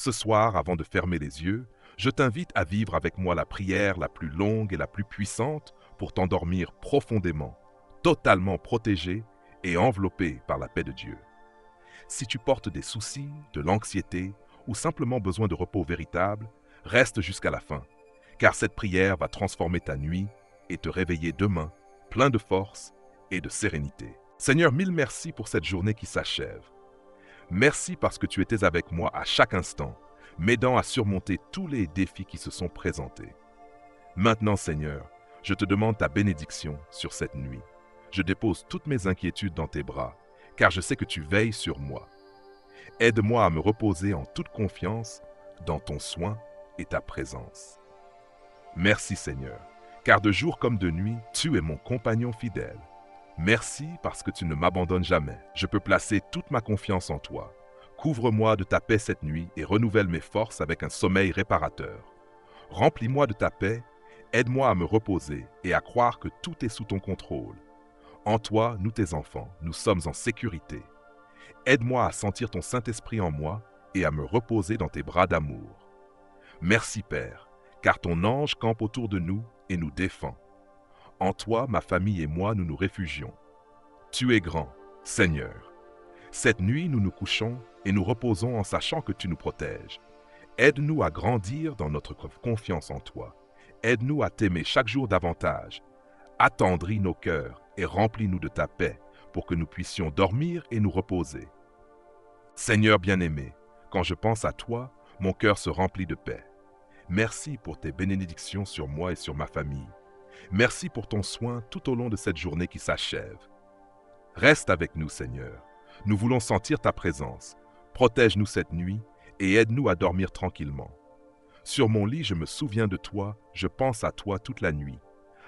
Ce soir, avant de fermer les yeux, je t'invite à vivre avec moi la prière la plus longue et la plus puissante pour t'endormir profondément, totalement protégé et enveloppé par la paix de Dieu. Si tu portes des soucis, de l'anxiété ou simplement besoin de repos véritable, reste jusqu'à la fin, car cette prière va transformer ta nuit et te réveiller demain, plein de force et de sérénité. Seigneur, mille merci pour cette journée qui s'achève. Merci parce que tu étais avec moi à chaque instant, m'aidant à surmonter tous les défis qui se sont présentés. Maintenant, Seigneur, je te demande ta bénédiction sur cette nuit. Je dépose toutes mes inquiétudes dans tes bras, car je sais que tu veilles sur moi. Aide-moi à me reposer en toute confiance dans ton soin et ta présence. Merci, Seigneur, car de jour comme de nuit, tu es mon compagnon fidèle. Merci parce que tu ne m'abandonnes jamais. Je peux placer toute ma confiance en toi. Couvre-moi de ta paix cette nuit et renouvelle mes forces avec un sommeil réparateur. Remplis-moi de ta paix, aide-moi à me reposer et à croire que tout est sous ton contrôle. En toi, nous tes enfants, nous sommes en sécurité. Aide-moi à sentir ton Saint-Esprit en moi et à me reposer dans tes bras d'amour. Merci Père, car ton ange campe autour de nous et nous défend. En toi, ma famille et moi, nous nous réfugions. Tu es grand, Seigneur. Cette nuit, nous nous couchons et nous reposons en sachant que tu nous protèges. Aide-nous à grandir dans notre confiance en toi. Aide-nous à t'aimer chaque jour davantage. Attendris nos cœurs et remplis-nous de ta paix pour que nous puissions dormir et nous reposer. Seigneur bien-aimé, quand je pense à toi, mon cœur se remplit de paix. Merci pour tes bénédictions sur moi et sur ma famille. Merci pour ton soin tout au long de cette journée qui s'achève. Reste avec nous, Seigneur. Nous voulons sentir ta présence. Protège-nous cette nuit et aide-nous à dormir tranquillement. Sur mon lit, je me souviens de toi, je pense à toi toute la nuit.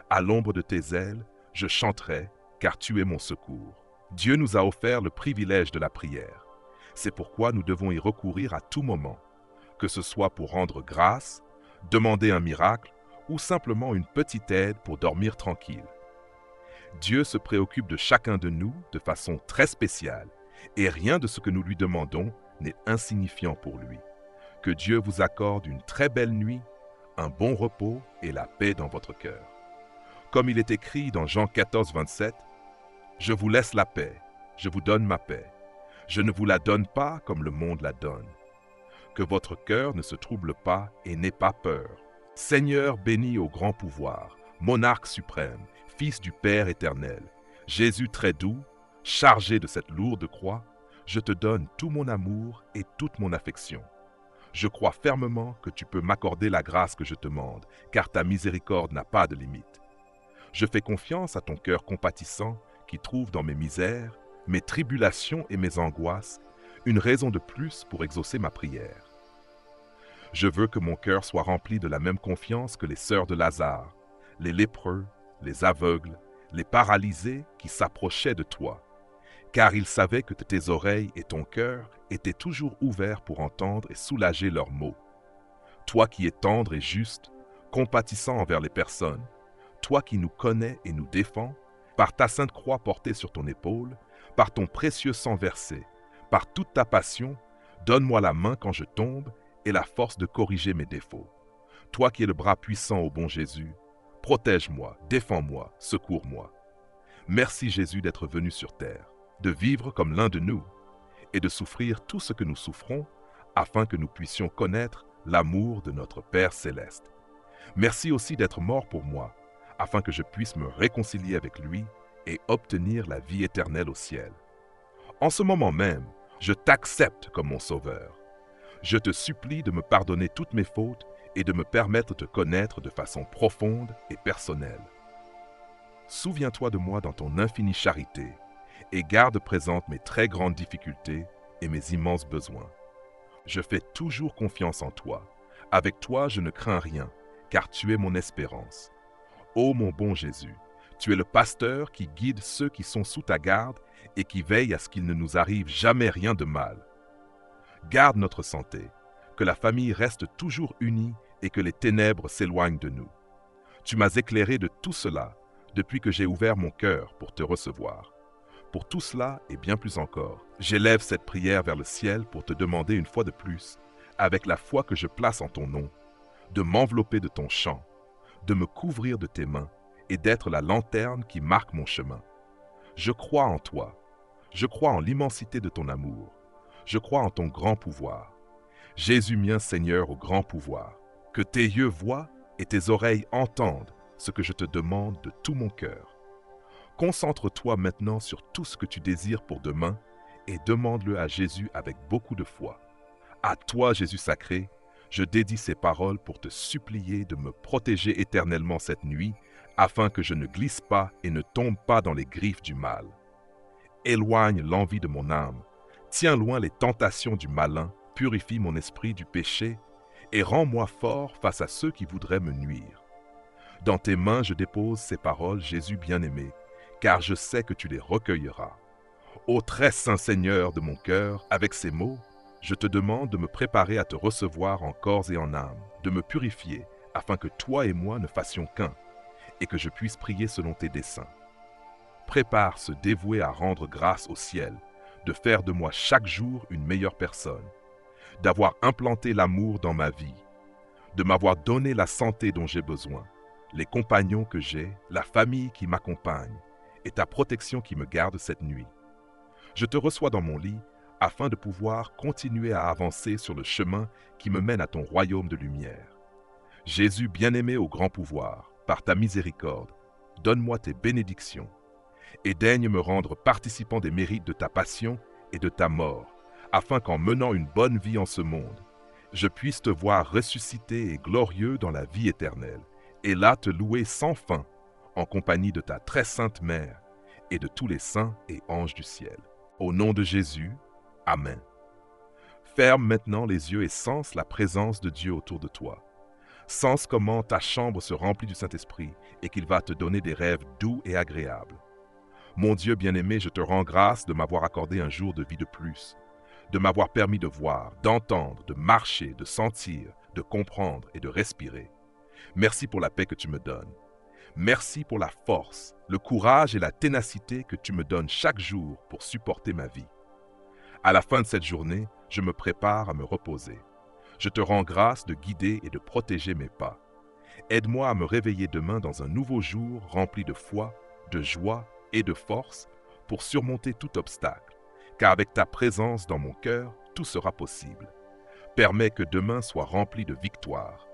À l'ombre de tes ailes, je chanterai, car tu es mon secours. Dieu nous a offert le privilège de la prière. C'est pourquoi nous devons y recourir à tout moment, que ce soit pour rendre grâce, demander un miracle ou simplement une petite aide pour dormir tranquille. Dieu se préoccupe de chacun de nous de façon très spéciale et rien de ce que nous lui demandons n'est insignifiant pour lui. Que Dieu vous accorde une très belle nuit, un bon repos et la paix dans votre cœur. Comme il est écrit dans Jean 14, 27, « Je vous laisse la paix, je vous donne ma paix. Je ne vous la donne pas comme le monde la donne. Que votre cœur ne se trouble pas et n'ait pas peur. Seigneur béni au grand pouvoir, monarque suprême, Fils du Père éternel, Jésus très doux, chargé de cette lourde croix, je te donne tout mon amour et toute mon affection. Je crois fermement que tu peux m'accorder la grâce que je te demande, car ta miséricorde n'a pas de limite. Je fais confiance à ton cœur compatissant qui trouve dans mes misères, mes tribulations et mes angoisses, une raison de plus pour exaucer ma prière. Je veux que mon cœur soit rempli de la même confiance que les sœurs de Lazare, les lépreux, les aveugles, les paralysés qui s'approchaient de toi, car ils savaient que tes oreilles et ton cœur étaient toujours ouverts pour entendre et soulager leurs maux. Toi qui es tendre et juste, compatissant envers les personnes, toi qui nous connais et nous défends, par ta sainte croix portée sur ton épaule, par ton précieux sang versé, par toute ta passion, donne-moi la main quand je tombe et la force de corriger mes défauts. Toi qui es le bras puissant au bon Jésus, protège-moi, défends-moi, secours-moi. Merci Jésus d'être venu sur terre, de vivre comme l'un de nous et de souffrir tout ce que nous souffrons afin que nous puissions connaître l'amour de notre Père céleste. Merci aussi d'être mort pour moi afin que je puisse me réconcilier avec lui et obtenir la vie éternelle au ciel. En ce moment même, je t'accepte comme mon sauveur. Je te supplie de me pardonner toutes mes fautes et de me permettre de te connaître de façon profonde et personnelle. Souviens-toi de moi dans ton infinie charité et garde présente mes très grandes difficultés et mes immenses besoins. Je fais toujours confiance en toi. Avec toi, je ne crains rien, car tu es mon espérance. Ô mon bon Jésus, tu es le pasteur qui guide ceux qui sont sous ta garde et qui veille à ce qu'il ne nous arrive jamais rien de mal. Garde notre santé, que la famille reste toujours unie et que les ténèbres s'éloignent de nous. Tu m'as éclairé de tout cela depuis que j'ai ouvert mon cœur pour te recevoir. Pour tout cela et bien plus encore, j'élève cette prière vers le ciel pour te demander une fois de plus avec la foi que je place en ton nom, de m'envelopper de ton chant, de me couvrir de tes mains et d'être la lanterne qui marque mon chemin. Je crois en toi. Je crois en l'immensité de ton amour. Je crois en ton grand pouvoir. Jésus mien Seigneur au grand pouvoir, que tes yeux voient et tes oreilles entendent ce que je te demande de tout mon cœur. Concentre-toi maintenant sur tout ce que tu désires pour demain et demande-le à Jésus avec beaucoup de foi. À toi, Jésus sacré, je dédie ces paroles pour te supplier de me protéger éternellement cette nuit, afin que je ne glisse pas et ne tombe pas dans les griffes du mal. Éloigne l'envie de mon âme, tiens loin les tentations du malin, purifie mon esprit du péché et rends-moi fort face à ceux qui voudraient me nuire. Dans tes mains je dépose ces paroles, Jésus bien-aimé, car je sais que tu les recueilleras. Ô très saint Seigneur de mon cœur, avec ces mots, je te demande de me préparer à te recevoir en corps et en âme, de me purifier, afin que toi et moi ne fassions qu'un, et que je puisse prier selon tes desseins. Prépare ce dévoué à rendre grâce au ciel, de faire de moi chaque jour une meilleure personne, d'avoir implanté l'amour dans ma vie, de m'avoir donné la santé dont j'ai besoin, les compagnons que j'ai, la famille qui m'accompagne, et ta protection qui me garde cette nuit. Je te reçois dans mon lit, afin de pouvoir continuer à avancer sur le chemin qui me mène à ton royaume de lumière. Jésus bien-aimé au grand pouvoir, par ta miséricorde, donne-moi tes bénédictions, et daigne me rendre participant des mérites de ta passion et de ta mort, afin qu'en menant une bonne vie en ce monde, je puisse te voir ressuscité et glorieux dans la vie éternelle, et là te louer sans fin, en compagnie de ta très sainte mère et de tous les saints et anges du ciel. Au nom de Jésus, Amen. Ferme maintenant les yeux et sens la présence de Dieu autour de toi. Sens comment ta chambre se remplit du Saint-Esprit et qu'il va te donner des rêves doux et agréables. Mon Dieu bien-aimé, je te rends grâce de m'avoir accordé un jour de vie de plus, de m'avoir permis de voir, d'entendre, de marcher, de sentir, de comprendre et de respirer. Merci pour la paix que tu me donnes. Merci pour la force, le courage et la ténacité que tu me donnes chaque jour pour supporter ma vie. À la fin de cette journée, je me prépare à me reposer. Je te rends grâce de guider et de protéger mes pas. Aide-moi à me réveiller demain dans un nouveau jour rempli de foi, de joie et de force pour surmonter tout obstacle, car avec ta présence dans mon cœur, tout sera possible. Permets que demain soit rempli de victoires,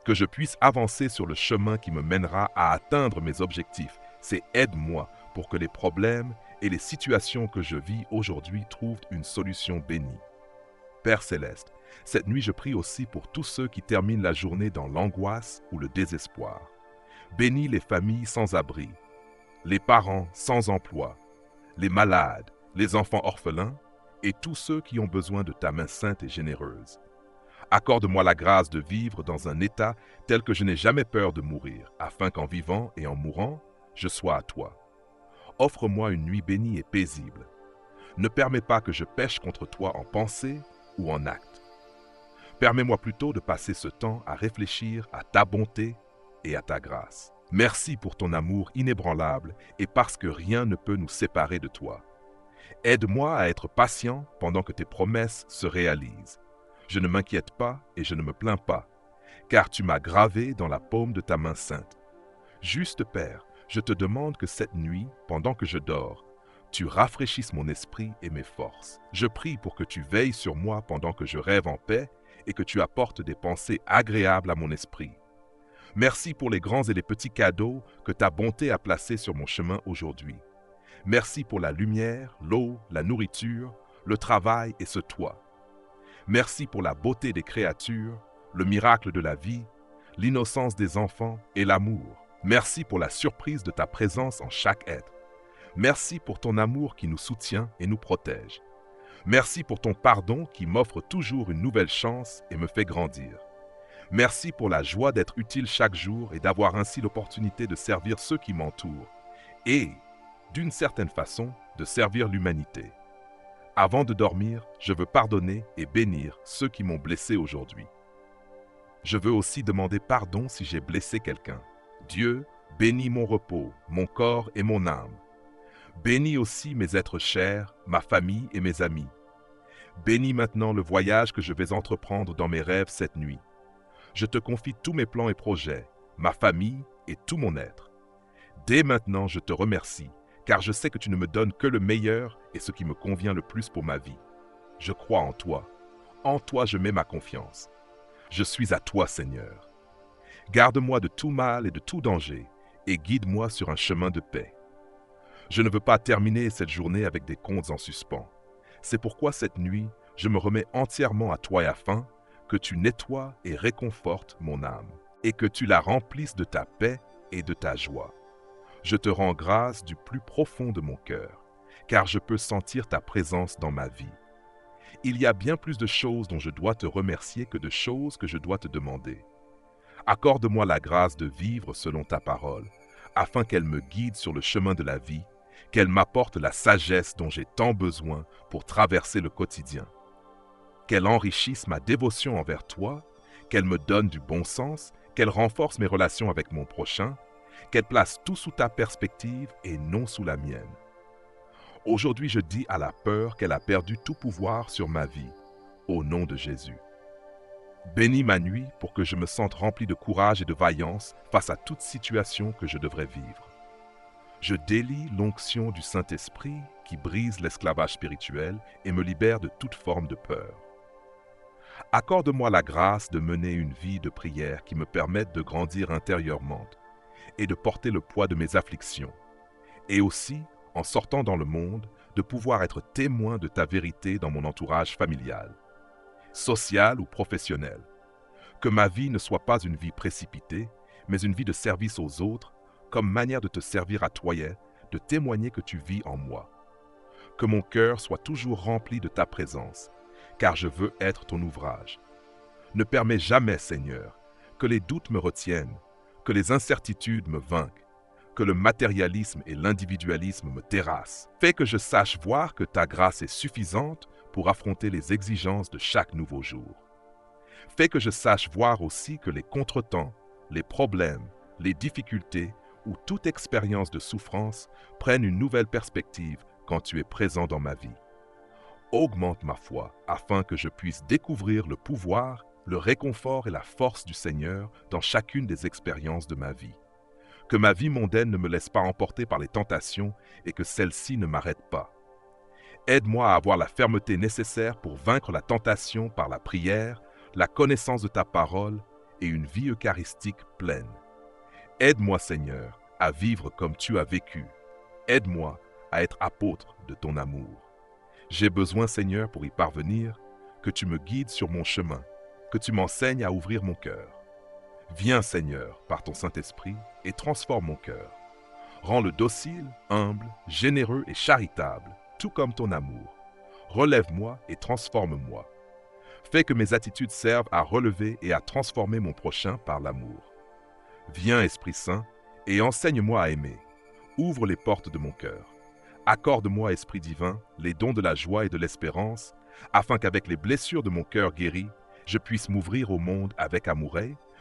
que je puisse avancer sur le chemin qui me mènera à atteindre mes objectifs. C'est aide-moi pour que les problèmes et les situations que je vis aujourd'hui trouvent une solution bénie. Père céleste, cette nuit je prie aussi pour tous ceux qui terminent la journée dans l'angoisse ou le désespoir. Bénis les familles sans abri, les parents sans emploi, les malades, les enfants orphelins et tous ceux qui ont besoin de ta main sainte et généreuse. Accorde-moi la grâce de vivre dans un état tel que je n'ai jamais peur de mourir, afin qu'en vivant et en mourant, je sois à toi. Offre-moi une nuit bénie et paisible. Ne permets pas que je pêche contre toi en pensée ou en acte. Permets-moi plutôt de passer ce temps à réfléchir à ta bonté et à ta grâce. Merci pour ton amour inébranlable et parce que rien ne peut nous séparer de toi. Aide-moi à être patient pendant que tes promesses se réalisent. Je ne m'inquiète pas et je ne me plains pas, car tu m'as gravé dans la paume de ta main sainte. Juste Père, je te demande que cette nuit, pendant que je dors, tu rafraîchisses mon esprit et mes forces. Je prie pour que tu veilles sur moi pendant que je rêve en paix et que tu apportes des pensées agréables à mon esprit. Merci pour les grands et les petits cadeaux que ta bonté a placés sur mon chemin aujourd'hui. Merci pour la lumière, l'eau, la nourriture, le travail et ce toit. Merci pour la beauté des créatures, le miracle de la vie, l'innocence des enfants et l'amour. Merci pour la surprise de ta présence en chaque être. Merci pour ton amour qui nous soutient et nous protège. Merci pour ton pardon qui m'offre toujours une nouvelle chance et me fait grandir. Merci pour la joie d'être utile chaque jour et d'avoir ainsi l'opportunité de servir ceux qui m'entourent et, d'une certaine façon, de servir l'humanité. Avant de dormir, je veux pardonner et bénir ceux qui m'ont blessé aujourd'hui. Je veux aussi demander pardon si j'ai blessé quelqu'un. Dieu, bénis mon repos, mon corps et mon âme. Bénis aussi mes êtres chers, ma famille et mes amis. Bénis maintenant le voyage que je vais entreprendre dans mes rêves cette nuit. Je te confie tous mes plans et projets, ma famille et tout mon être. Dès maintenant, je te remercie, car je sais que tu ne me donnes que le meilleur et ce qui me convient le plus pour ma vie. Je crois en toi. En toi, je mets ma confiance. Je suis à toi, Seigneur. Garde-moi de tout mal et de tout danger, et guide-moi sur un chemin de paix. Je ne veux pas terminer cette journée avec des comptes en suspens. C'est pourquoi cette nuit, je me remets entièrement à toi afin que tu nettoies et réconfortes mon âme, et que tu la remplisses de ta paix et de ta joie. Je te rends grâce du plus profond de mon cœur, car je peux sentir ta présence dans ma vie. Il y a bien plus de choses dont je dois te remercier que de choses que je dois te demander. Accorde-moi la grâce de vivre selon ta parole, afin qu'elle me guide sur le chemin de la vie, qu'elle m'apporte la sagesse dont j'ai tant besoin pour traverser le quotidien. Qu'elle enrichisse ma dévotion envers toi, qu'elle me donne du bon sens, qu'elle renforce mes relations avec mon prochain, qu'elle place tout sous ta perspective et non sous la mienne. Aujourd'hui, je dis à la peur qu'elle a perdu tout pouvoir sur ma vie, au nom de Jésus. Bénis ma nuit pour que je me sente rempli de courage et de vaillance face à toute situation que je devrais vivre. Je délie l'onction du Saint-Esprit qui brise l'esclavage spirituel et me libère de toute forme de peur. Accorde-moi la grâce de mener une vie de prière qui me permette de grandir intérieurement et de porter le poids de mes afflictions, et aussi, en sortant dans le monde, de pouvoir être témoin de ta vérité dans mon entourage familial, social ou professionnel. Que ma vie ne soit pas une vie précipitée, mais une vie de service aux autres, comme manière de te servir à toi, de témoigner que tu vis en moi. Que mon cœur soit toujours rempli de ta présence, car je veux être ton ouvrage. Ne permets jamais, Seigneur, que les doutes me retiennent, que les incertitudes me vainquent, que le matérialisme et l'individualisme me terrassent. Fais que je sache voir que ta grâce est suffisante pour affronter les exigences de chaque nouveau jour. Fais que je sache voir aussi que les contretemps, les problèmes, les difficultés ou toute expérience de souffrance prennent une nouvelle perspective quand tu es présent dans ma vie. Augmente ma foi afin que je puisse découvrir le pouvoir, le réconfort et la force du Seigneur dans chacune des expériences de ma vie. Que ma vie mondaine ne me laisse pas emporter par les tentations et que celles-ci ne m'arrêtent pas. Aide-moi à avoir la fermeté nécessaire pour vaincre la tentation par la prière, la connaissance de ta parole et une vie eucharistique pleine. Aide-moi, Seigneur, à vivre comme tu as vécu. Aide-moi à être apôtre de ton amour. J'ai besoin, Seigneur, pour y parvenir, que tu me guides sur mon chemin, que tu m'enseignes à ouvrir mon cœur. Viens, Seigneur, par ton Saint-Esprit, et transforme mon cœur. Rends-le docile, humble, généreux et charitable, tout comme ton amour. Relève-moi et transforme-moi. Fais que mes attitudes servent à relever et à transformer mon prochain par l'amour. Viens, Esprit Saint, et enseigne-moi à aimer. Ouvre les portes de mon cœur. Accorde-moi, Esprit divin, les dons de la joie et de l'espérance, afin qu'avec les blessures de mon cœur guéri, je puisse m'ouvrir au monde avec amour,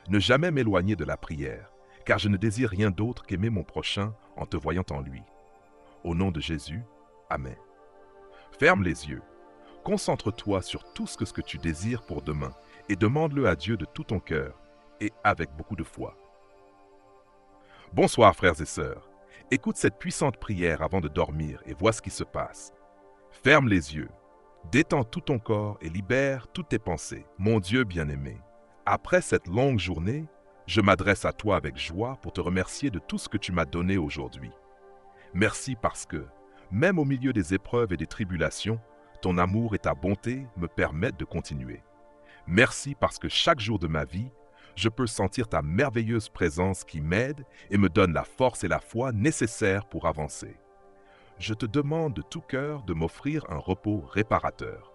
ne jamais m'éloigner de la prière, car je ne désire rien d'autre qu'aimer mon prochain en te voyant en lui. Au nom de Jésus, Amen. Ferme les yeux. Concentre-toi sur tout ce que tu désires pour demain et demande-le à Dieu de tout ton cœur et avec beaucoup de foi. Bonsoir frères et sœurs. Écoute cette puissante prière avant de dormir et vois ce qui se passe. Ferme les yeux. Détends tout ton corps et libère toutes tes pensées. Mon Dieu bien-aimé, après cette longue journée, je m'adresse à toi avec joie pour te remercier de tout ce que tu m'as donné aujourd'hui. Merci parce que, même au milieu des épreuves et des tribulations, ton amour et ta bonté me permettent de continuer. Merci parce que chaque jour de ma vie, je peux sentir ta merveilleuse présence qui m'aide et me donne la force et la foi nécessaires pour avancer. Je te demande de tout cœur de m'offrir un repos réparateur.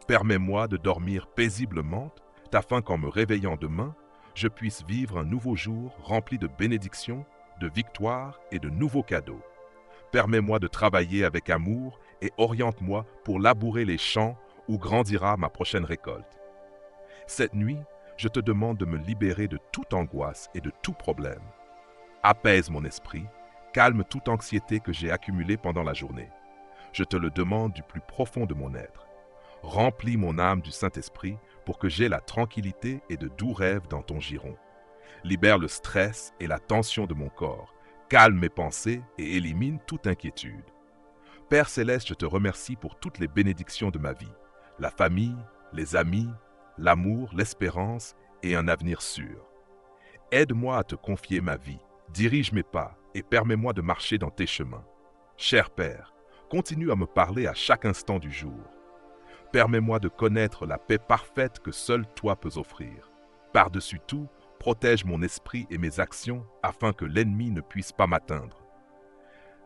Permets-moi de dormir paisiblement, afin qu'en me réveillant demain, je puisse vivre un nouveau jour rempli de bénédictions, de victoires et de nouveaux cadeaux. Permets-moi de travailler avec amour et oriente-moi pour labourer les champs où grandira ma prochaine récolte. Cette nuit, je te demande de me libérer de toute angoisse et de tout problème. Apaise mon esprit, calme toute anxiété que j'ai accumulée pendant la journée. Je te le demande du plus profond de mon être. Remplis mon âme du Saint-Esprit pour que j'aie la tranquillité et de doux rêves dans ton giron. Libère le stress et la tension de mon corps. Calme mes pensées et élimine toute inquiétude. Père Céleste, je te remercie pour toutes les bénédictions de ma vie, la famille, les amis, l'amour, l'espérance et un avenir sûr. Aide-moi à te confier ma vie, dirige mes pas et permets-moi de marcher dans tes chemins. Cher Père, continue à me parler à chaque instant du jour. Permets-moi de connaître la paix parfaite que seul toi peux offrir. Par-dessus tout, protège mon esprit et mes actions afin que l'ennemi ne puisse pas m'atteindre.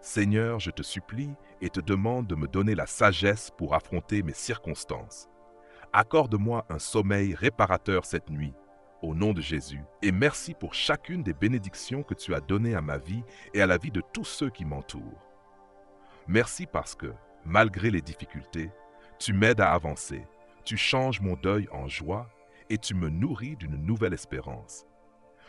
Seigneur, je te supplie et te demande de me donner la sagesse pour affronter mes circonstances. Accorde-moi un sommeil réparateur cette nuit, au nom de Jésus, et merci pour chacune des bénédictions que tu as données à ma vie et à la vie de tous ceux qui m'entourent. Merci parce que, malgré les difficultés, tu m'aides à avancer, tu changes mon deuil en joie et tu me nourris d'une nouvelle espérance.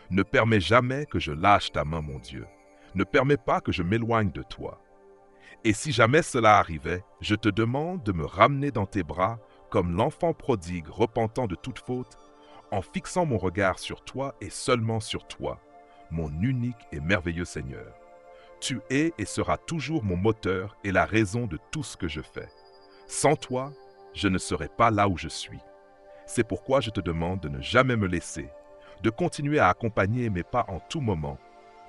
Ne permets jamais que je lâche ta main, mon Dieu. Ne permets pas que je m'éloigne de toi. Et si jamais cela arrivait, je te demande de me ramener dans tes bras comme l'enfant prodigue repentant de toute faute, en fixant mon regard sur toi et seulement sur toi, mon unique et merveilleux Seigneur. Tu es et seras toujours mon moteur et la raison de tout ce que je fais. Sans toi, je ne serais pas là où je suis. C'est pourquoi je te demande de ne jamais me laisser, de continuer à accompagner mes pas en tout moment,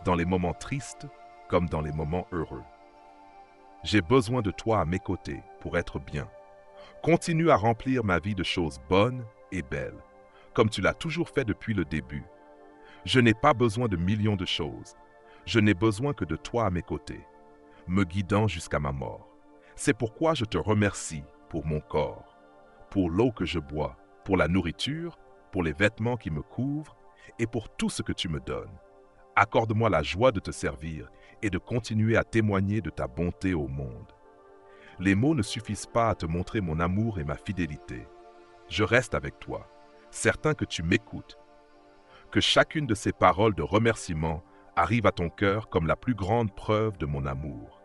dans les moments tristes comme dans les moments heureux. J'ai besoin de toi à mes côtés pour être bien. Continue à remplir ma vie de choses bonnes et belles, comme tu l'as toujours fait depuis le début. Je n'ai pas besoin de millions de choses. Je n'ai besoin que de toi à mes côtés, me guidant jusqu'à ma mort. C'est pourquoi je te remercie pour mon corps, pour l'eau que je bois, pour la nourriture, pour les vêtements qui me couvrent et pour tout ce que tu me donnes. Accorde-moi la joie de te servir et de continuer à témoigner de ta bonté au monde. Les mots ne suffisent pas à te montrer mon amour et ma fidélité. Je reste avec toi, certain que tu m'écoutes. Que chacune de ces paroles de remerciement arrive à ton cœur comme la plus grande preuve de mon amour.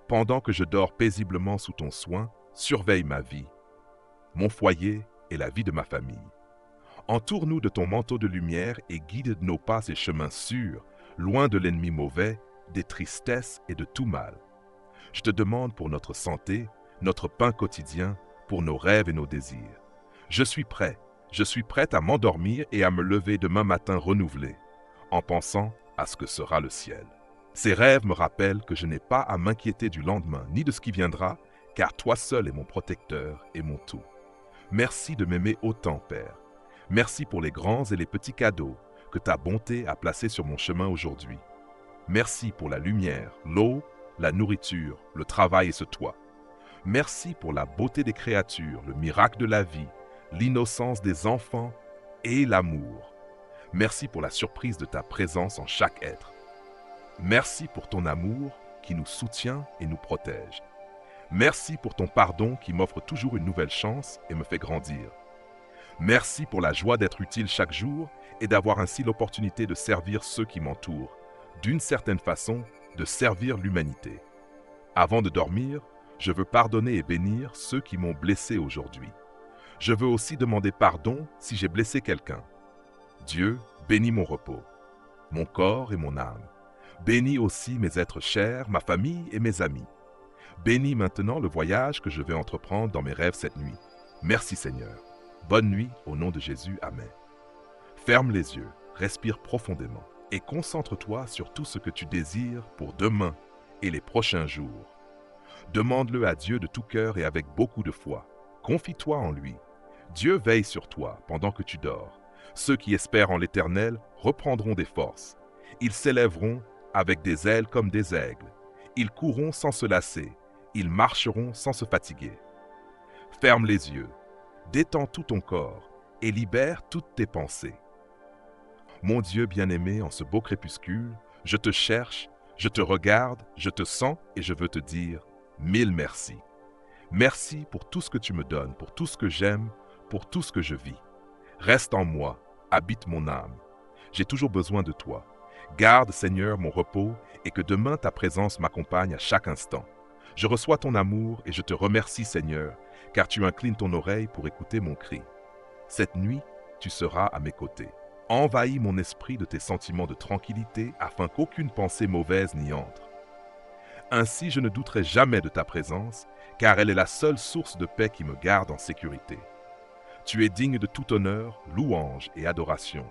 Pendant que je dors paisiblement sous ton soin, surveille ma vie, mon foyer et la vie de ma famille. Entoure-nous de ton manteau de lumière et guide nos pas ces chemins sûrs, loin de l'ennemi mauvais, des tristesses et de tout mal. Je te demande pour notre santé, notre pain quotidien, pour nos rêves et nos désirs. Je suis prête à m'endormir et à me lever demain matin renouvelé, en pensant à ce que sera le ciel. Ces rêves me rappellent que je n'ai pas à m'inquiéter du lendemain ni de ce qui viendra, car toi seul es mon protecteur et mon tout. Merci de m'aimer autant, Père. Merci pour les grands et les petits cadeaux que ta bonté a placés sur mon chemin aujourd'hui. Merci pour la lumière, l'eau, la nourriture, le travail et ce toit. Merci pour la beauté des créatures, le miracle de la vie, l'innocence des enfants et l'amour. Merci pour la surprise de ta présence en chaque être. Merci pour ton amour qui nous soutient et nous protège. Merci pour ton pardon qui m'offre toujours une nouvelle chance et me fait grandir. Merci pour la joie d'être utile chaque jour et d'avoir ainsi l'opportunité de servir ceux qui m'entourent, d'une certaine façon, de servir l'humanité. Avant de dormir, je veux pardonner et bénir ceux qui m'ont blessé aujourd'hui. Je veux aussi demander pardon si j'ai blessé quelqu'un. Dieu, bénis mon repos, mon corps et mon âme. Bénis aussi mes êtres chers, ma famille et mes amis. Bénis maintenant le voyage que je vais entreprendre dans mes rêves cette nuit. Merci Seigneur. Bonne nuit au nom de Jésus. Amen. Ferme les yeux, respire profondément et concentre-toi sur tout ce que tu désires pour demain et les prochains jours. Demande-le à Dieu de tout cœur et avec beaucoup de foi. Confie-toi en lui. Dieu veille sur toi pendant que tu dors. Ceux qui espèrent en l'Éternel reprendront des forces. Ils s'élèveront avec des ailes comme des aigles. Ils courront sans se lasser. Ils marcheront sans se fatiguer. Ferme les yeux, détends tout ton corps et libère toutes tes pensées. Mon Dieu bien-aimé, en ce beau crépuscule, je te cherche, je te regarde, je te sens et je veux te dire 1000 merci. Merci pour tout ce que tu me donnes, pour tout ce que j'aime, pour tout ce que je vis. Reste en moi, habite mon âme. J'ai toujours besoin de toi. Garde, Seigneur, mon repos et que demain ta présence m'accompagne à chaque instant. Je reçois ton amour et je te remercie, Seigneur, car tu inclines ton oreille pour écouter mon cri. Cette nuit, tu seras à mes côtés. Envahis mon esprit de tes sentiments de tranquillité afin qu'aucune pensée mauvaise n'y entre. Ainsi, je ne douterai jamais de ta présence, car elle est la seule source de paix qui me garde en sécurité. Tu es digne de tout honneur, louange et adoration.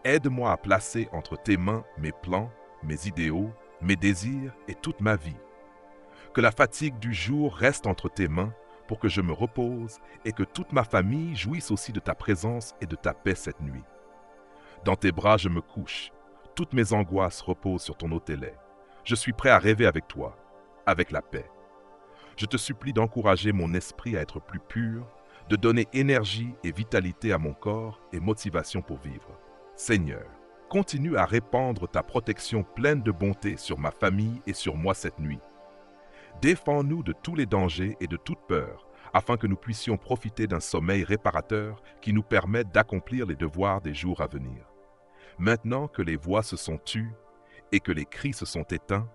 Aide-moi à placer entre tes mains mes plans, mes idéaux, mes désirs et toute ma vie. Que la fatigue du jour reste entre tes mains pour que je me repose et que toute ma famille jouisse aussi de ta présence et de ta paix cette nuit. Dans tes bras je me couche, toutes mes angoisses reposent sur ton autel. Je suis prêt à rêver avec toi, avec la paix. Je te supplie d'encourager mon esprit à être plus pur, de donner énergie et vitalité à mon corps et motivation pour vivre. Seigneur, continue à répandre ta protection pleine de bonté sur ma famille et sur moi cette nuit. Défends-nous de tous les dangers et de toute peur, afin que nous puissions profiter d'un sommeil réparateur qui nous permette d'accomplir les devoirs des jours à venir. Maintenant que les voix se sont tues et que les cris se sont éteints,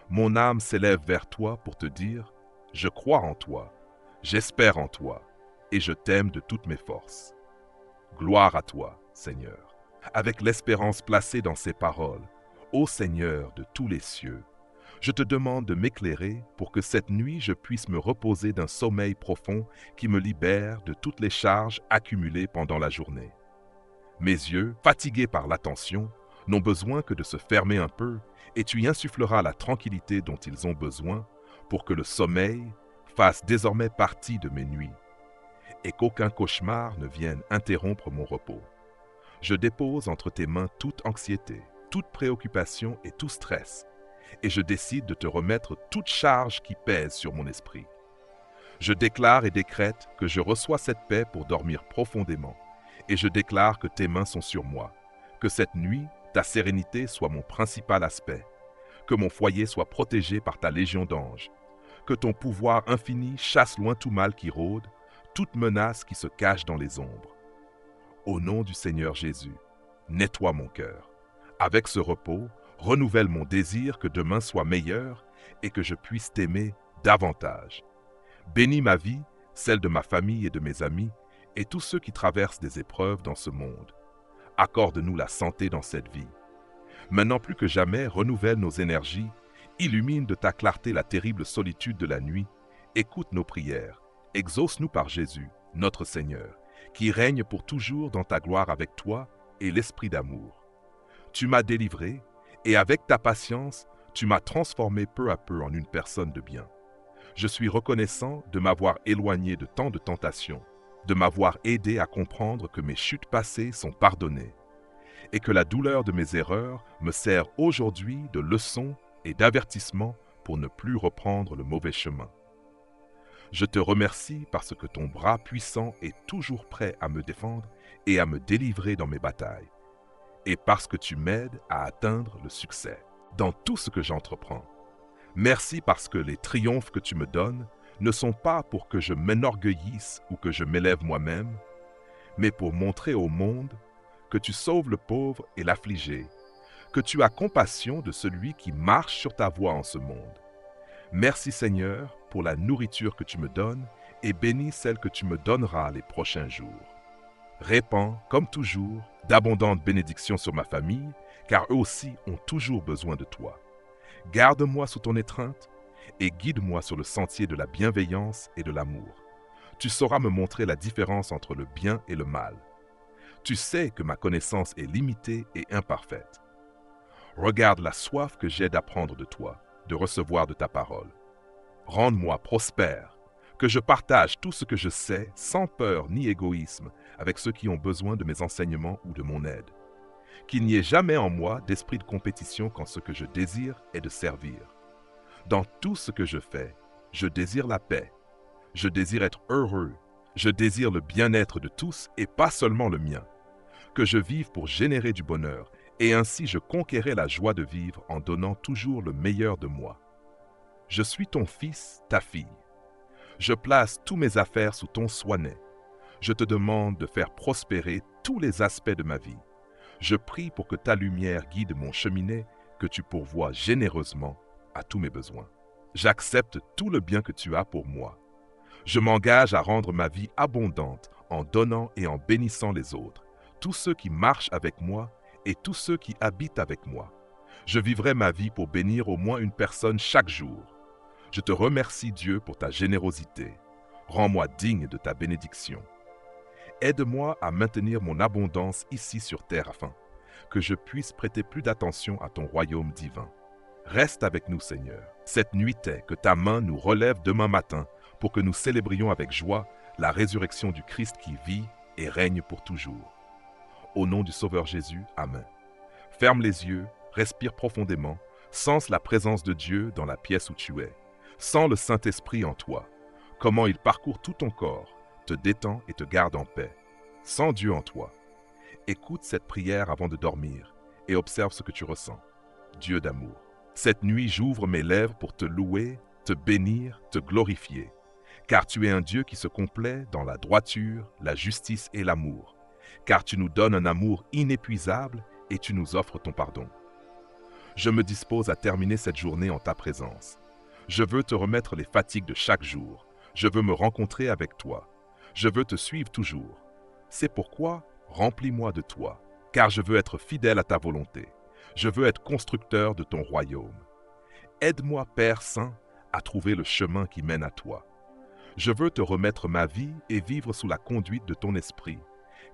mon âme s'élève vers toi pour te dire « Je crois en toi, j'espère en toi, et je t'aime de toutes mes forces. » Gloire à toi, Seigneur, avec l'espérance placée dans ces paroles, ô Seigneur de tous les cieux, je te demande de m'éclairer pour que cette nuit je puisse me reposer d'un sommeil profond qui me libère de toutes les charges accumulées pendant la journée. Mes yeux, fatigués par l'attention, n'ont besoin que de se fermer un peu et tu y insuffleras la tranquillité dont ils ont besoin pour que le sommeil fasse désormais partie de mes nuits et qu'aucun cauchemar ne vienne interrompre mon repos. Je dépose entre tes mains toute anxiété, toute préoccupation et tout stress, et je décide de te remettre toute charge qui pèse sur mon esprit. Je déclare et décrète que je reçois cette paix pour dormir profondément, et je déclare que tes mains sont sur moi, que cette nuit, ta sérénité soit mon principal aspect, que mon foyer soit protégé par ta légion d'anges, que ton pouvoir infini chasse loin tout mal qui rôde, toute menace qui se cache dans les ombres. Au nom du Seigneur Jésus, nettoie mon cœur. Avec ce repos, renouvelle mon désir que demain soit meilleur et que je puisse t'aimer davantage. Bénis ma vie, celle de ma famille et de mes amis, et tous ceux qui traversent des épreuves dans ce monde. Accorde-nous la santé dans cette vie. Maintenant plus que jamais, renouvelle nos énergies, illumine de ta clarté la terrible solitude de la nuit, écoute nos prières, exauce-nous par Jésus, notre Seigneur, qui règne pour toujours dans ta gloire avec toi et l'esprit d'amour. Tu m'as délivré, et avec ta patience, tu m'as transformé peu à peu en une personne de bien. Je suis reconnaissant de m'avoir éloigné de tant de tentations, de m'avoir aidé à comprendre que mes chutes passées sont pardonnées, et que la douleur de mes erreurs me sert aujourd'hui de leçon et d'avertissement pour ne plus reprendre le mauvais chemin. Je te remercie parce que ton bras puissant est toujours prêt à me défendre et à me délivrer dans mes batailles, et parce que tu m'aides à atteindre le succès dans tout ce que j'entreprends. Merci parce que les triomphes que tu me donnes ne sont pas pour que je m'enorgueillisse ou que je m'élève moi-même, mais pour montrer au monde que tu sauves le pauvre et l'affligé, que tu as compassion de celui qui marche sur ta voie en ce monde. Merci Seigneur pour la nourriture que tu me donnes et bénis celle que tu me donneras les prochains jours. Répands, comme toujours, d'abondantes bénédictions sur ma famille, car eux aussi ont toujours besoin de toi. Garde-moi sous ton étreinte et guide-moi sur le sentier de la bienveillance et de l'amour. Tu sauras me montrer la différence entre le bien et le mal. Tu sais que ma connaissance est limitée et imparfaite. Regarde la soif que j'ai d'apprendre de toi, de recevoir de ta parole. Rende-moi prospère, que je partage tout ce que je sais sans peur ni égoïsme avec ceux qui ont besoin de mes enseignements ou de mon aide. Qu'il n'y ait jamais en moi d'esprit de compétition quand ce que je désire est de servir. Dans tout ce que je fais, je désire la paix. Je désire être heureux. Je désire le bien-être de tous et pas seulement le mien. Que je vive pour générer du bonheur et ainsi je conquérais la joie de vivre en donnant toujours le meilleur de moi. Je suis ton fils, ta fille. Je place tous mes affaires sous ton soignet. Je te demande de faire prospérer tous les aspects de ma vie. Je prie pour que ta lumière guide mon cheminée, que tu pourvoies généreusement à tous mes besoins. J'accepte tout le bien que tu as pour moi. Je m'engage à rendre ma vie abondante en donnant et en bénissant les autres, tous ceux qui marchent avec moi et tous ceux qui habitent avec moi. Je vivrai ma vie pour bénir au moins une personne chaque jour. Je te remercie, Dieu, pour ta générosité. Rends-moi digne de ta bénédiction. Aide-moi à maintenir mon abondance ici sur terre afin que je puisse prêter plus d'attention à ton royaume divin. Reste avec nous, Seigneur. Cette nuitée, que ta main nous relève demain matin pour que nous célébrions avec joie la résurrection du Christ qui vit et règne pour toujours. Au nom du Sauveur Jésus, Amen. Ferme les yeux, respire profondément, sens la présence de Dieu dans la pièce où tu es. Sens le Saint-Esprit en toi, comment il parcourt tout ton corps, te détend et te garde en paix. Sens Dieu en toi. Écoute cette prière avant de dormir et observe ce que tu ressens. Dieu d'amour. Cette nuit, j'ouvre mes lèvres pour te louer, te bénir, te glorifier. Car tu es un Dieu qui se complaît dans la droiture, la justice et l'amour. Car tu nous donnes un amour inépuisable et tu nous offres ton pardon. Je me dispose à terminer cette journée en ta présence. Je veux te remettre les fatigues de chaque jour. Je veux me rencontrer avec toi. Je veux te suivre toujours. C'est pourquoi, remplis-moi de toi, car je veux être fidèle à ta volonté. Je veux être constructeur de ton royaume. Aide-moi, Père Saint, à trouver le chemin qui mène à toi. Je veux te remettre ma vie et vivre sous la conduite de ton esprit,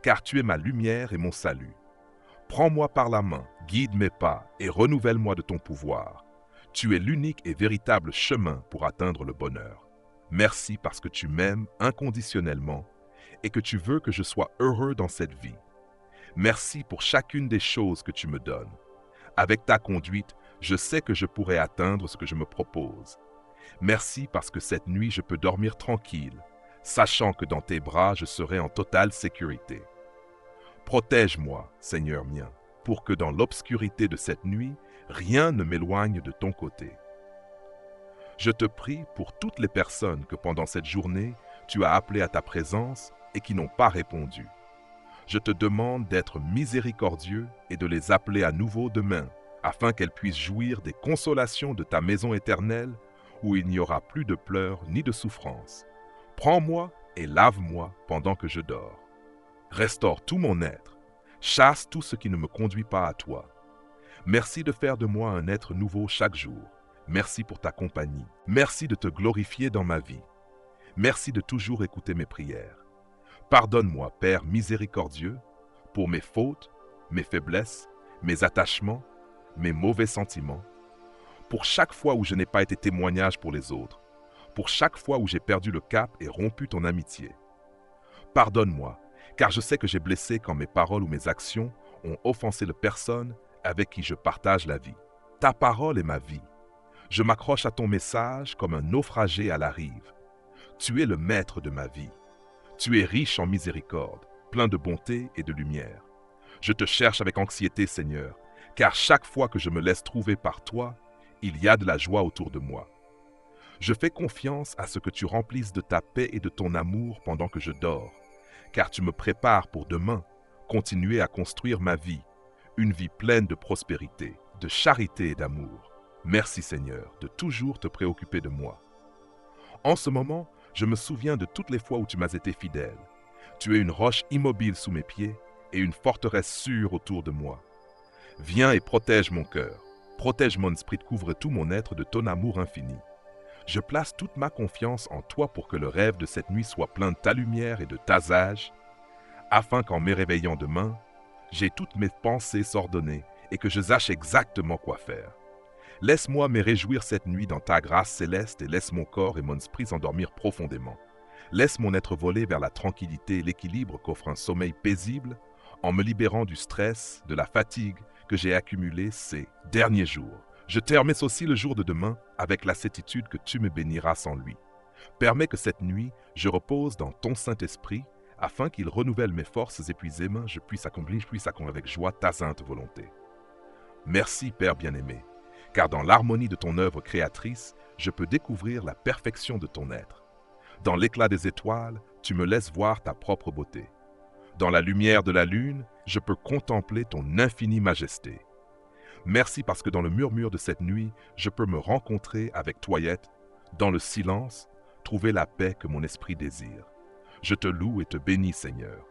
car tu es ma lumière et mon salut. Prends-moi par la main, guide mes pas et renouvelle-moi de ton pouvoir. Tu es l'unique et véritable chemin pour atteindre le bonheur. Merci parce que tu m'aimes inconditionnellement et que tu veux que je sois heureux dans cette vie. Merci pour chacune des choses que tu me donnes. Avec ta conduite, je sais que je pourrai atteindre ce que je me propose. Merci parce que cette nuit, je peux dormir tranquille, sachant que dans tes bras, je serai en totale sécurité. Protège-moi, Seigneur mien, pour que dans l'obscurité de cette nuit, rien ne m'éloigne de ton côté. Je te prie pour toutes les personnes que pendant cette journée, tu as appelées à ta présence et qui n'ont pas répondu. Je te demande d'être miséricordieux et de les appeler à nouveau demain, afin qu'elles puissent jouir des consolations de ta maison éternelle, où il n'y aura plus de pleurs ni de souffrance. Prends-moi et lave-moi pendant que je dors. Restaure tout mon être. Chasse tout ce qui ne me conduit pas à toi. Merci de faire de moi un être nouveau chaque jour. Merci pour ta compagnie. Merci de te glorifier dans ma vie. Merci de toujours écouter mes prières. Pardonne-moi, Père miséricordieux, pour mes fautes, mes faiblesses, mes attachements, mes mauvais sentiments, pour chaque fois où je n'ai pas été témoignage pour les autres, pour chaque fois où j'ai perdu le cap et rompu ton amitié. Pardonne-moi, car je sais que j'ai blessé quand mes paroles ou mes actions ont offensé les personnes avec qui je partage la vie. Ta parole est ma vie. Je m'accroche à ton message comme un naufragé à la rive. Tu es le maître de ma vie. Tu es riche en miséricorde, plein de bonté et de lumière. Je te cherche avec anxiété, Seigneur, car chaque fois que je me laisse trouver par toi, il y a de la joie autour de moi. Je fais confiance à ce que tu remplisses de ta paix et de ton amour pendant que je dors, car tu me prépares pour demain continuer à construire ma vie, une vie pleine de prospérité, de charité et d'amour. Merci Seigneur de toujours te préoccuper de moi. En ce moment, je me souviens de toutes les fois où tu m'as été fidèle. Tu es une roche immobile sous mes pieds et une forteresse sûre autour de moi. Viens et protège mon cœur. Protège mon esprit, couvre tout mon être de ton amour infini. Je place toute ma confiance en toi pour que le rêve de cette nuit soit plein de ta lumière et de ta sage, afin qu'en me réveillant demain, j'ai toutes mes pensées s'ordonner et que je sache exactement quoi faire. Laisse-moi me réjouir cette nuit dans ta grâce céleste et laisse mon corps et mon esprit s'endormir profondément. Laisse mon être voler vers la tranquillité et l'équilibre qu'offre un sommeil paisible en me libérant du stress, de la fatigue que j'ai accumulé ces derniers jours. Je te remercie aussi le jour de demain avec la certitude que tu me béniras sans lui. Permets que cette nuit, je repose dans ton Saint-Esprit afin qu'il renouvelle mes forces épuisées, je puisse accomplir avec joie ta sainte volonté. Merci Père bien-aimé, car dans l'harmonie de ton œuvre créatrice, je peux découvrir la perfection de ton être. Dans l'éclat des étoiles, tu me laisses voir ta propre beauté. Dans la lumière de la lune, je peux contempler ton infinie majesté. Merci parce que dans le murmure de cette nuit, je peux me rencontrer avec Toyette, dans le silence, trouver la paix que mon esprit désire. Je te loue et te bénis, Seigneur.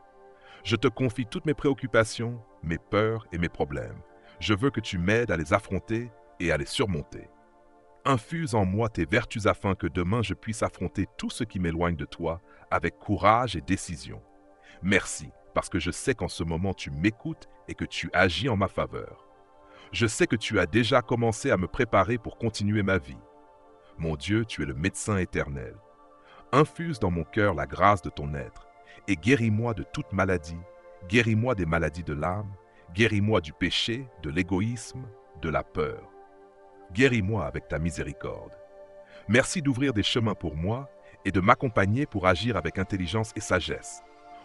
Je te confie toutes mes préoccupations, mes peurs et mes problèmes. Je veux que tu m'aides à les affronter et à les surmonter. Infuse en moi tes vertus afin que demain je puisse affronter tout ce qui m'éloigne de toi avec courage et décision. Merci, parce que je sais qu'en ce moment tu m'écoutes et que tu agis en ma faveur. Je sais que tu as déjà commencé à me préparer pour continuer ma vie. Mon Dieu, tu es le médecin éternel. Infuse dans mon cœur la grâce de ton être et guéris-moi de toute maladie, guéris-moi des maladies de l'âme, guéris-moi du péché, de l'égoïsme, de la peur. Guéris-moi avec ta miséricorde. Merci d'ouvrir des chemins pour moi et de m'accompagner pour agir avec intelligence et sagesse.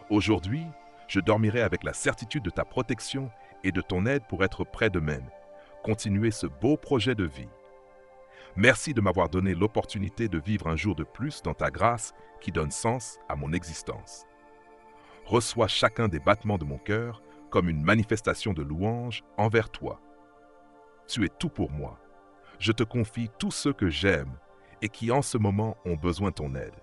Aujourd'hui, je dormirai avec la certitude de ta protection et de ton aide pour être près d'eux-mêmes. Continuer ce beau projet de vie. Merci de m'avoir donné l'opportunité de vivre un jour de plus dans ta grâce qui donne sens à mon existence. Reçois chacun des battements de mon cœur comme une manifestation de louange envers toi. Tu es tout pour moi. Je te confie tous ceux que j'aime et qui en ce moment ont besoin de ton aide.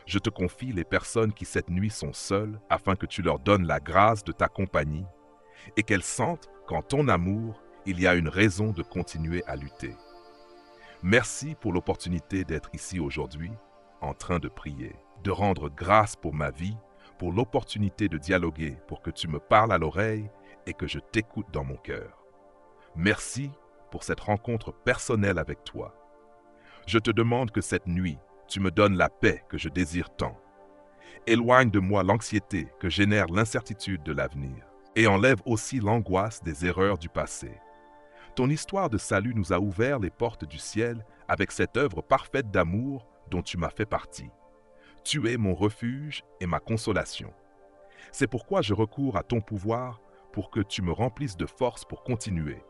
Je te confie les personnes qui cette nuit sont seules afin que tu leur donnes la grâce de ta compagnie et qu'elles sentent qu'en ton amour, il y a une raison de continuer à lutter. Merci pour l'opportunité d'être ici aujourd'hui, en train de prier, de rendre grâce pour ma vie, pour l'opportunité de dialoguer, pour que tu me parles à l'oreille et que je t'écoute dans mon cœur. Merci pour cette rencontre personnelle avec toi. Je te demande que cette nuit, tu me donnes la paix que je désire tant. Éloigne de moi l'anxiété que génère l'incertitude de l'avenir et enlève aussi l'angoisse des erreurs du passé. Ton histoire de salut nous a ouvert les portes du ciel avec cette œuvre parfaite d'amour dont tu m'as fait partie. Tu es mon refuge et ma consolation. C'est pourquoi je recours à ton pouvoir pour que tu me remplisses de force pour continuer.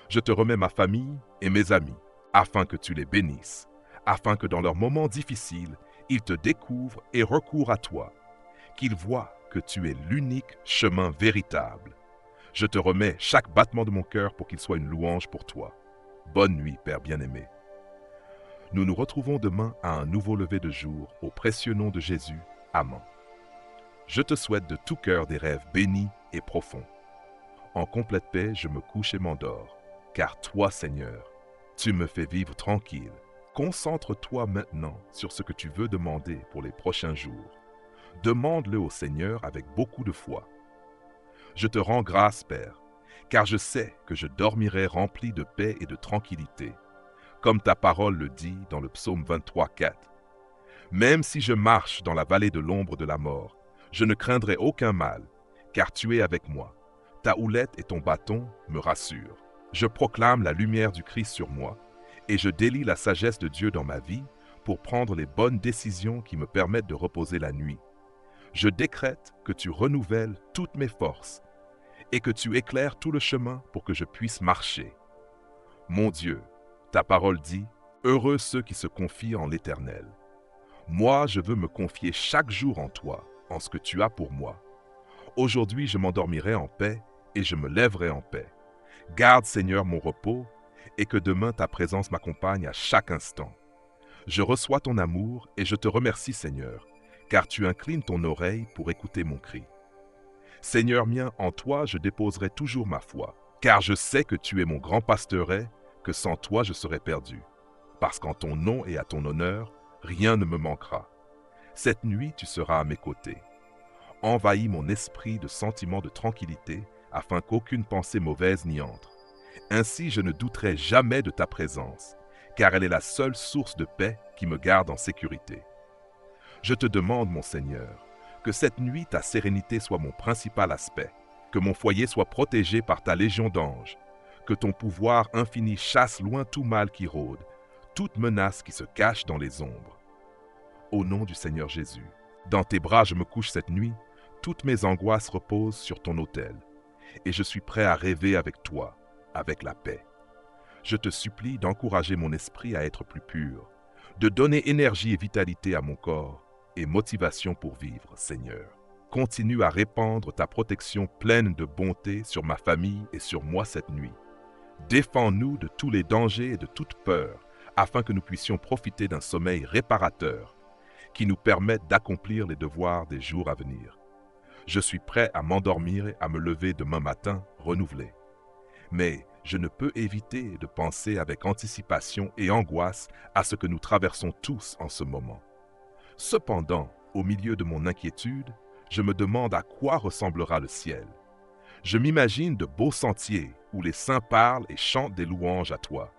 Je te remets ma famille et mes amis, afin que tu les bénisses, afin que dans leurs moments difficiles, ils te découvrent et recourent à toi, qu'ils voient que tu es l'unique chemin véritable. Je te remets chaque battement de mon cœur pour qu'il soit une louange pour toi. Bonne nuit, Père bien-aimé. Nous nous retrouvons demain à un nouveau lever de jour, au précieux nom de Jésus. Amen. Je te souhaite de tout cœur des rêves bénis et profonds. En complète paix, je me couche et m'endors, car toi, Seigneur, tu me fais vivre tranquille. Concentre-toi maintenant sur ce que tu veux demander pour les prochains jours. Demande-le au Seigneur avec beaucoup de foi. Je te rends grâce, Père, car je sais que je dormirai rempli de paix et de tranquillité, comme ta parole le dit dans le psaume 23:4. Même si je marche dans la vallée de l'ombre de la mort, je ne craindrai aucun mal, car tu es avec moi. Ta houlette et ton bâton me rassurent. Je proclame la lumière du Christ sur moi, et je délie la sagesse de Dieu dans ma vie pour prendre les bonnes décisions qui me permettent de reposer la nuit. Je décrète que tu renouvelles toutes mes forces et que tu éclaires tout le chemin pour que je puisse marcher. Mon Dieu, ta parole dit, « Heureux ceux qui se confient en l'Éternel ». Moi, je veux me confier chaque jour en toi, en ce que tu as pour moi. Aujourd'hui, je m'endormirai en paix et je me lèverai en paix. Garde, Seigneur, mon repos et que demain ta présence m'accompagne à chaque instant. Je reçois ton amour et je te remercie, Seigneur, car tu inclines ton oreille pour écouter mon cri. Seigneur mien, en toi je déposerai toujours ma foi, car je sais que tu es mon grand pasteuret, que sans toi je serais perdu. Parce qu'en ton nom et à ton honneur, rien ne me manquera. Cette nuit tu seras à mes côtés. Envahis mon esprit de sentiments de tranquillité, afin qu'aucune pensée mauvaise n'y entre. Ainsi je ne douterai jamais de ta présence, car elle est la seule source de paix qui me garde en sécurité. Je te demande, mon Seigneur, que cette nuit ta sérénité soit mon principal aspect, que mon foyer soit protégé par ta légion d'anges, que ton pouvoir infini chasse loin tout mal qui rôde, toute menace qui se cache dans les ombres. Au nom du Seigneur Jésus, dans tes bras je me couche cette nuit, toutes mes angoisses reposent sur ton autel, et je suis prêt à rêver avec toi, avec la paix. Je te supplie d'encourager mon esprit à être plus pur, de donner énergie et vitalité à mon corps, et motivation pour vivre, Seigneur. Continue à répandre ta protection pleine de bonté sur ma famille et sur moi cette nuit. Défends-nous de tous les dangers et de toute peur, afin que nous puissions profiter d'un sommeil réparateur, qui nous permettent d'accomplir les devoirs des jours à venir. Je suis prêt à m'endormir et à me lever demain matin renouvelé. Mais je ne peux éviter de penser avec anticipation et angoisse à ce que nous traversons tous en ce moment. Cependant, au milieu de mon inquiétude, je me demande à quoi ressemblera le ciel. Je m'imagine de beaux sentiers où les saints parlent et chantent des louanges à toi.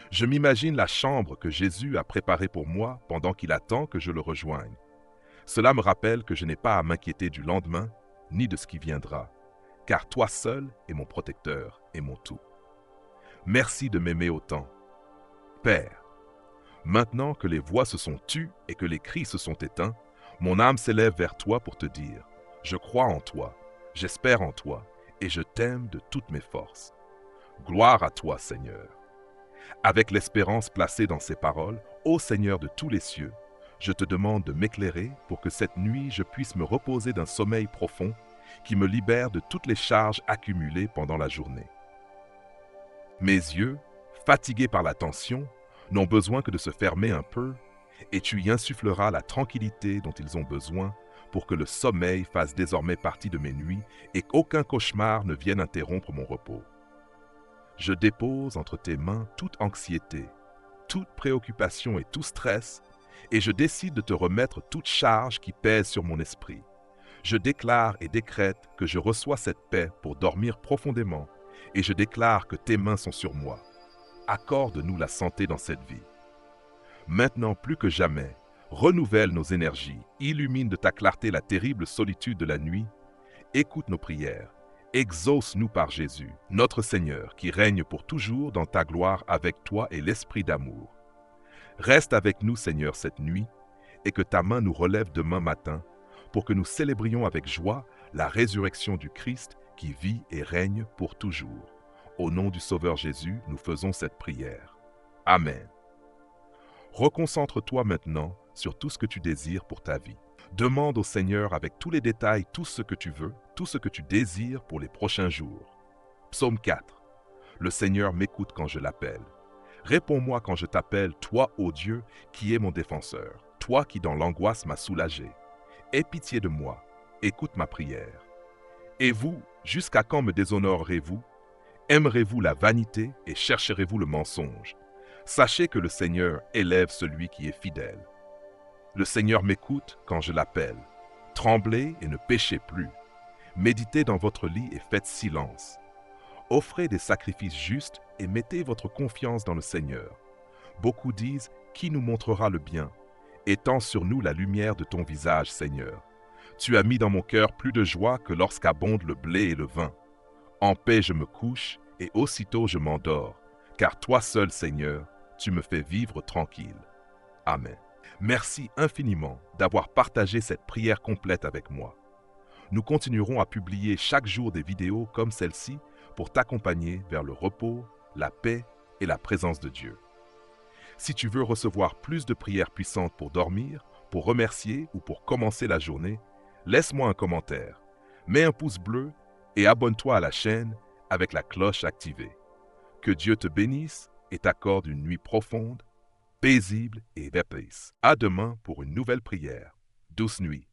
Je m'imagine la chambre que Jésus a préparée pour moi pendant qu'il attend que je le rejoigne. Cela me rappelle que je n'ai pas à m'inquiéter du lendemain, ni de ce qui viendra, car toi seul es mon protecteur et mon tout. Merci de m'aimer autant. Père, maintenant que les voix se sont tues et que les cris se sont éteints, mon âme s'élève vers toi pour te dire, je crois en toi, j'espère en toi, et je t'aime de toutes mes forces. Gloire à toi, Seigneur. Avec l'espérance placée dans ces paroles, ô Seigneur de tous les cieux, je te demande de m'éclairer pour que cette nuit je puisse me reposer d'un sommeil profond qui me libère de toutes les charges accumulées pendant la journée. Mes yeux, fatigués par la tension, n'ont besoin que de se fermer un peu, et tu y insuffleras la tranquillité dont ils ont besoin pour que le sommeil fasse désormais partie de mes nuits et qu'aucun cauchemar ne vienne interrompre mon repos. Je dépose entre tes mains toute anxiété, toute préoccupation et tout stress, et je décide de te remettre toute charge qui pèse sur mon esprit. Je déclare et décrète que je reçois cette paix pour dormir profondément, et je déclare que tes mains sont sur moi. Accorde-nous la santé dans cette vie. Maintenant plus que jamais, renouvelle nos énergies, illumine de ta clarté la terrible solitude de la nuit, écoute nos prières, exauce-nous par Jésus, notre Seigneur, qui règne pour toujours dans ta gloire avec toi et l'esprit d'amour. Reste avec nous, Seigneur, cette nuit, et que ta main nous relève demain matin, pour que nous célébrions avec joie la résurrection du Christ qui vit et règne pour toujours. Au nom du Sauveur Jésus, nous faisons cette prière. Amen. Reconcentre-toi maintenant sur tout ce que tu désires pour ta vie. Demande au Seigneur avec tous les détails tout ce que tu veux, tout ce que tu désires pour les prochains jours. Psaume 4. Le Seigneur m'écoute quand je l'appelle. Réponds-moi quand je t'appelle, toi, ô Dieu, qui es mon défenseur, toi qui dans l'angoisse m'as soulagé. Aie pitié de moi, écoute ma prière. Et vous, jusqu'à quand me déshonorerez-vous? Aimerez-vous la vanité et chercherez-vous le mensonge? Sachez que le Seigneur élève celui qui est fidèle. Le Seigneur m'écoute quand je l'appelle. Tremblez et ne péchez plus. Méditez dans votre lit et faites silence. Offrez des sacrifices justes et mettez votre confiance dans le Seigneur. Beaucoup disent, qui nous montrera le bien? Étends sur nous la lumière de ton visage, Seigneur. Tu as mis dans mon cœur plus de joie que lorsqu'abondent le blé et le vin. En paix je me couche et aussitôt je m'endors, car toi seul, Seigneur, tu me fais vivre tranquille. Amen. Merci infiniment d'avoir partagé cette prière complète avec moi. Nous continuerons à publier chaque jour des vidéos comme celle-ci pour t'accompagner vers le repos, la paix et la présence de Dieu. Si tu veux recevoir plus de prières puissantes pour dormir, pour remercier ou pour commencer la journée, laisse-moi un commentaire, mets un pouce bleu et abonne-toi à la chaîne avec la cloche activée. Que Dieu te bénisse et t'accorde une nuit profonde, paisible et épaisse. À demain pour une nouvelle prière. Douce nuit.